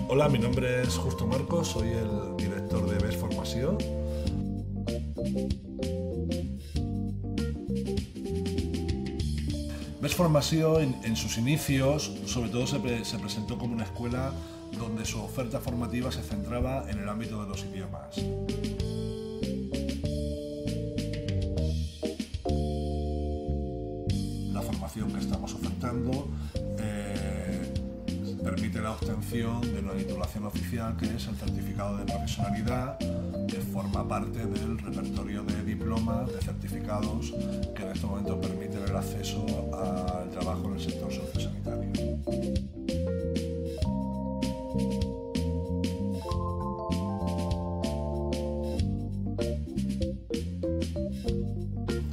Hola, mi nombre es Justo Marcos, soy el director de BES Formació. BES Formació en sus inicios sobre todo se presentó como una escuela donde su oferta formativa se centraba en el ámbito de los idiomas. La formación que estamos ofertando permite la obtención de una titulación oficial que es el certificado de profesionalidad, que forma parte del repertorio de diplomas, de certificados que en este momento permiten el acceso al trabajo en el sector sociosanitario.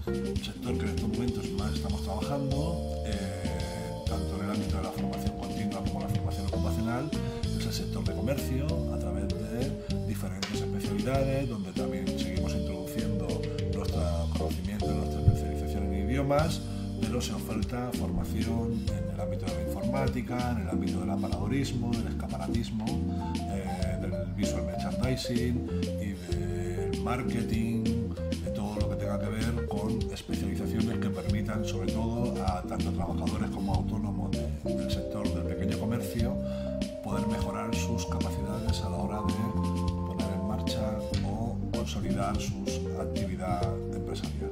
Un sector que en estos momentos más estamos trabajando, tanto en el ámbito de la formación continua como la formación ocupacional, es el sector de comercio, a través de diferentes especialidades, donde también seguimos introduciendo nuestro conocimiento, nuestra especialización en idiomas, pero se oferta formación en el ámbito de la informática, en el ámbito del aparadorismo, del escaparatismo, del visual merchandising y del marketing, de todo lo que tenga que ver con especializaciones que permitan, sobre todo a tanto trabajadores como autónomos del sector del pequeño comercio, poder mejorar sus capacidades a la hora de poner en marcha o consolidar su actividad empresarial.